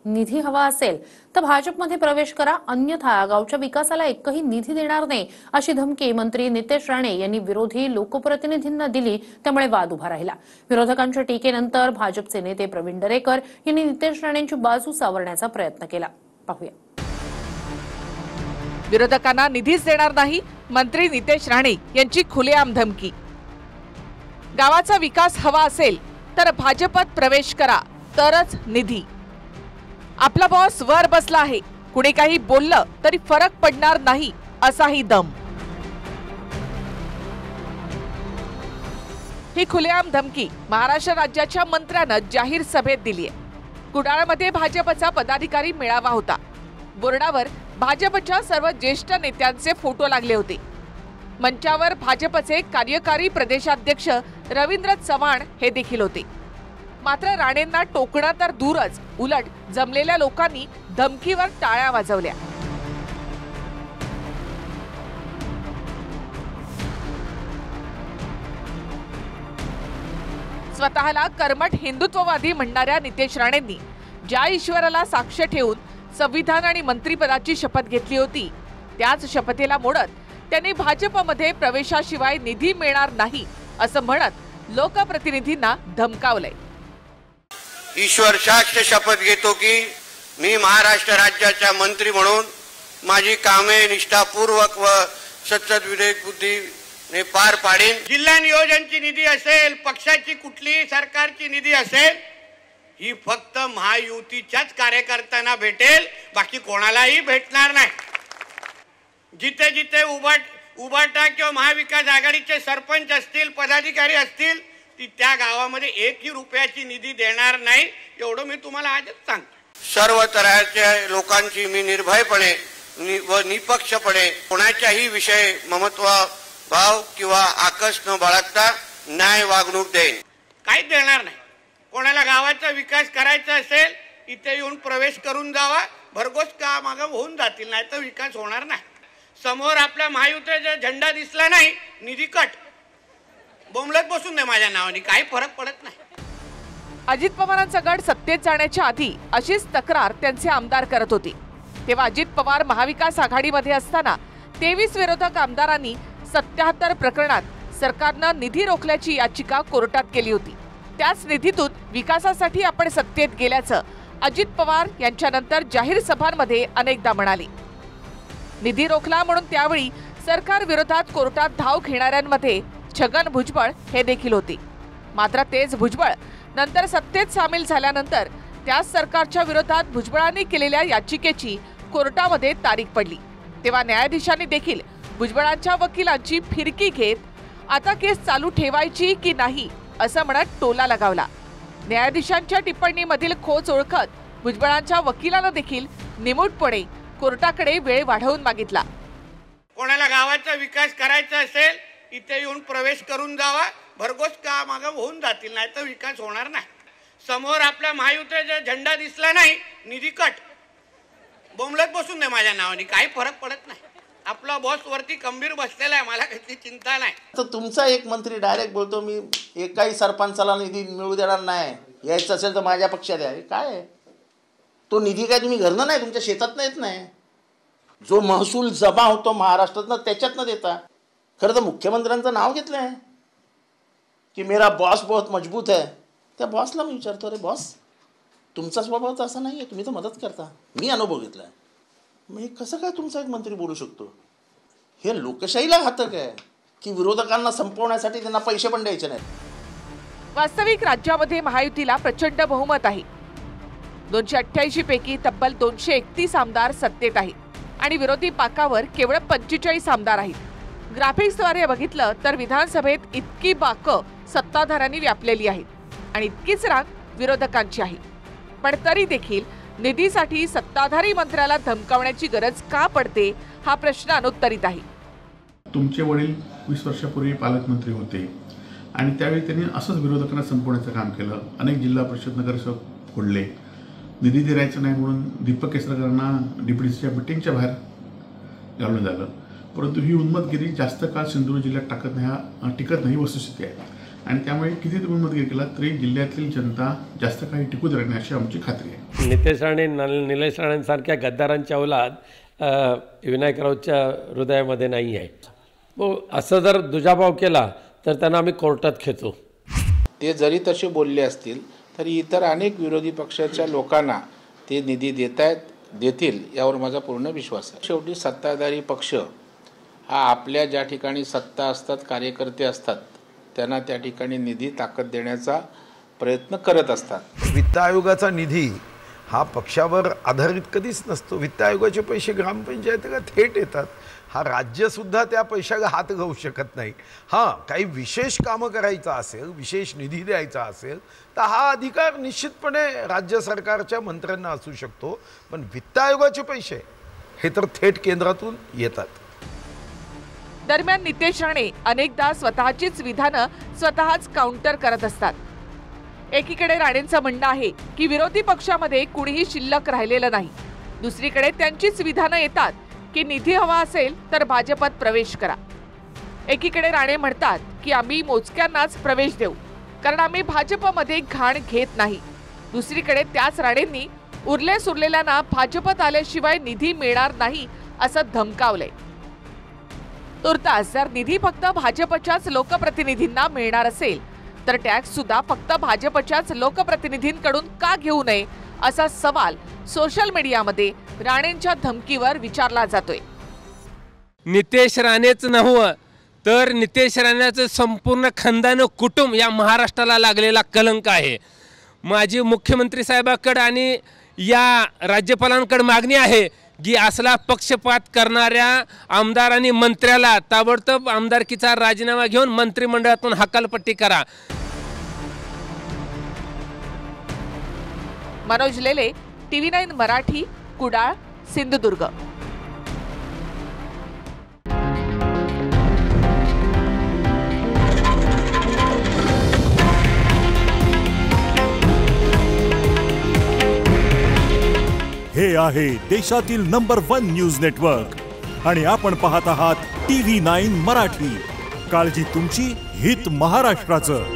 निधी हवा असेल तर भाजपमध्ये प्रवेश करा, अन्यथा गावच्या विकासाला एकही निधी देणार नाही अशी धमकी मंत्री नितेश राणे यांनी विरोधी लोकप्रतिनिधींना दिली। त्यामुळे वाद उभा राहिला। विरोधकांच्या टीकेनंतर भाजपचे नेते प्रवीण दरेकर यांनी नितेश राणेंची बाजू सावरण्याचा प्रयत्न केला। पाहूया। विरोधकांना निधीच देणार नाही, मंत्री नितेश राणे यांची खुलेआम धमकी। गावाचा विकास हवा असेल तर भाजपात प्रवेश करा, तरच निधी। आपला बॉस वर बसला आहे, कुणी काही बोललं तरी फरक पडणार नाही असाही दम। ही खुलेआम धमकी महाराष्ट्र राज्याच्या मंत्र्यानं जाहीर सभेत दिली आहे। कुडाळमध्ये भाजपचा पदाधिकारी मेळावा होता। बोर्डावर भाजपच्या सर्व ज्येष्ठ नेत्यांचे फोटो लागले होते। मंचावर भाजपचे कार्यकारी प्रदेशाध्यक्ष रवींद्र चव्हाण हे देखील होते। मात्र राणेंना टोकणं तर दूरच, उलट जमलेल्या लोकांनी धमकीवर टाळ्या वाजवल्या। स्वतःला कर्मठ हिंदुत्ववादी म्हणणाऱ्या नितेश राणेंनी ज्या ईश्वराला साक्ष ठेवून संविधान आणि मंत्रिपदाची शपथ घेतली होती, त्याच शपथेला मोडत त्यांनी भाजपमध्ये प्रवेशाशिवाय निधी मिळणार नाही असं म्हणत लोकप्रतिनिधींना धमकावलंय। ईश्वर साक्ष शपथ घेतो की मी महाराष्ट्र राज्याचा मंत्री म्हणून माझी कामे निष्ठापूर्वक व सतत विवेक बुद्धीने पार पाडेन। जिल्हा नियोजनची निधी असेल, पक्षाची कुठलीही सरकारची निधी असेल, ही फक्त महायुतीच्याच कार्यकर्त्यांना भेटेल, बाकी कोणालाही भेटणार नाही। जिथे जिथे उबाटा किंवा महाविकास आघाडीचे सरपंच असतील, पदाधिकारी असतील, ती त्या गावामध्ये एकही रुपयाची निधी देणार नाही, एवढं मी तुम्हाला आजच सांगतो। सर्व तऱ्हेच्या लोकांची मी निर्भयपणे व निपक्षपणे कोणाच्याही विषय ममत्व भाव किंवा आकस न बाळगता न्याय वागणूक देईन। काहीच देणार नाही। कोणाला गावाचा विकास करायचा असेल इथे येऊन प्रवेश करून जावा, भरघोस काम होऊन जातील, नाही तर विकास होणार नाही। समोर आपल्या महायुतीचा झेंडा दिसला नाही, निधी कट, बोंबलत बसून दे माझ्या नावाने, काही फरक पडत नाही। अजित पवारांचा गट सत्तेत जाण्याच्या आधी अशीच तक्रार त्यांचे आमदार करत होते। तेव्हा अजित पवार महाविकास आघाडीमध्ये असताना 23 विरोधक आमदारांनी 77 प्रकरणात सरकारनं निधी रोखल्याची याचिका कोर्टात केली होती। त्याच निधीतून विकासासाठी आपण सत्तेत गेल्याचं अजित पवार यांच्यानंतर जाहीर सभांमध्ये अनेकदा म्हणाले। निधी रोखला म्हणून त्यावेळी सरकार विरोधात कोर्टात धाव घेणाऱ्यांमध्ये छगन भुजबळ हे देखील होते। मात्र तेच भुजबळ नंतर सत्तेत सामील झाल्यानंतर त्याच सरकारच्या विरोधात भुजबळांनी केलेल्या याचिकेची कोर्टामध्ये तारीख पडली। तेव्हा न्यायाधीशांनी देखील भुजबळांच्या वकिलांची फिरकी घेत आता केस चालू ठेवायची की नाही असं म्हणत टोला लगावला। न्यायाधीशांच्या टिप्पणीमधील खोच ओळखत भुजबळांच्या वकिलांना देखील निमूटपणे कोर्टाकडे वेळ वाढवून मागितला। कोणाला गावाचा विकास करायचा असेल इथे येऊन प्रवेश करून जावा, भरघोस काम होऊन जातील, नाही तर विकास होणार नाही। समोर आपल्या महायुतीचा झेंडा दिसला नाही, निधी कट, बोंबलत बसून दे माझ्या नावाने, काही फरक पडत नाही। आपला बॉस वरती खंबीर बसलेला आहे, मला कसली चिंता नाही। तर तुमचा एक मंत्री डायरेक्ट बोलतो मी एकाही सरपंचाला निधी मिळू देणार नाही, यायचं असेल तर माझ्या पक्षात आहे। काय तो निधी काय तुम्ही घरनं नाही, तुमच्या शेतात येत नाही, जो महसूल जमा होतो महाराष्ट्रातनं त्याच्यातनं देता। खरं तर मुख्यमंत्र्यांचं नाव घेतलंय की मेरा बॉस बहुत मजबूत है, त्या बॉसला मी विचारतो, अरे बॉस तुमचा स्वभाव तर असा नाही आहे, तुम्ही तर मदत करता, मी अनुभव घेतलाय, मग कसं काय तुमचा एक मंत्री बोलू शकतो? हे लोकशाहीला घातक आहे की विरोधकांना संपवण्यासाठी त्यांना पैसे पण द्यायचे नाहीत। वास्तविक राज्यामध्ये महायुतीला प्रचंड बहुमत आहे। 288 पैकी तब्बल 231 आमदार सत्तेत आहेत आणि विरोधी बाकावर केवळ 45 आमदार आहेत। ग्राफिक्सद्वारे बघितलं तर विधानसभेत इतकी बाकं सत्ताधाऱ्यांनी व्यापलेली आहेत आणि इतकीच रांग विरोधकांची आहे। पण तरी देखील निधीसाठी सत्ताधारी मंत्र्याला धमकावण्याची गरज का पडते हा प्रश्न अनुत्तरित आहे। तुमचे वडील 20 वर्षापूर्वी पालकमंत्री होते आणि त्यावेळी त्यांनी असंच विरोधकांना संपवण्याचं काम केलं। अनेक जिल्हा परिषद नगरसेवक फोडले, निधी द्यायचा नाही म्हणून दीपक केसरकरांना डीपीडीसीच्या मीटिंगच्या बाहेर घालून झालं। परंतु ही उन्मतगिरी जास्त काळ सिंधुदुर्ग जिल्ह्यात टिकत नाही वस्तुस्थिती आहे। आणि त्यामुळे किती तुम्ही मत केला तरी जिल्ह्यातील जनता जास्त काही टिकू देणार नाही अशी आमची खात्री आहे. नितेश राणे निलेश राणेंसारख्या गद्दारांच्या औलाद विनायक राऊतच्या हृदयामध्ये नाही आहे. असं जर दुजाभाव केला तर त्यांना आम्ही कोर्टात खेचू. ते जरी तसे बोलले असतील तरी इतर अनेक विरोधी पक्षाच्या लोकांना ते निधी देतील यावर माझा पूर्ण विश्वास आहे. शेवटी सत्ताधारी पक्ष हा आपल्या ज्या ठिकाणी सत्ता असतात, कार्यकर्ते असतात, त्यांना त्या ठिकाणी निधी ताकद देण्याचा प्रयत्न करत असतात. वित्त आयोगाचा निधी हा पक्षावर आधारित कधीच नसतो. वित्त आयोगाचे पैसे ग्रामपंचायतीला थेट येतात. हा राज्यसुद्धा त्या पैशाला हात घालू शकत नाही. हां, काही विशेष कामं करायचं असेल, विशेष निधी द्यायचा असेल तर हा अधिकार निश्चितपणे राज्य सरकारच्या मंत्र्यांना असू शकतो. पण वित्त आयोगाचे पैसे हे तर थेट केंद्रातून येतात. दरम्यान नितेश राणे अनेकदा स्वतःचीच विधानं स्वतःच काउंटर करत असतात. एकीकडे राणेंचं म्हणणं आहे की विरोधी पक्षामध्ये कुणीही शिल्लक राहिलेलं नाही. दुसरीकडे त्यांचीच विधानं येतात की निधी हवा असेल तर भाजपात प्रवेश करा. एकीकडे राणे म्हणतात की आम्ही मोजक्यांनाच प्रवेश देऊ कारण आम्ही भाजपमध्ये घाण घेत नाही. दुसरीकडे त्याच राणेंनी उरले सुरलेल्यांना भाजपात आल्याशिवाय निधी मिळणार नाही असं धमकावलंय. तुर्तास जर निधी फक्त भाजपच्याच लोकप्रतिनिधींना मिळणार असेल तर टॅक्स सुद्धा फक्त भाजपच्याच लोकप्रतिनिधींकडून का घेऊ नये असा सवाल सोशल मीडियामध्ये राणेंच्या धमकीवर विचारला जातोय. नितेश राणेच नव्हे तर नितेश राणेचं संपूर्ण खानदान कुटुंब या महाराष्ट्राला लागलेला कलंक आहे. माझी मुख्यमंत्री साहेबांकडे आणि या राज्यपालांकडे मागणी आहे की असला पक्षपात करणाऱ्या आमदार आणि मंत्र्याला ताबडतोब आमदारकीचा राजीनामा घेऊन मंत्रिमंडळातून हकालपट्टी करा. मनोज लेले, TV9 मराठी, कुडाळ, सिंधुदुर्ग. हे आहे देशातील नंबर 1 न्यूज नेटवर्क आणि आपण पाहत आहात TV9 मराठी. काळजी तुमची, हित महाराष्ट्राचं.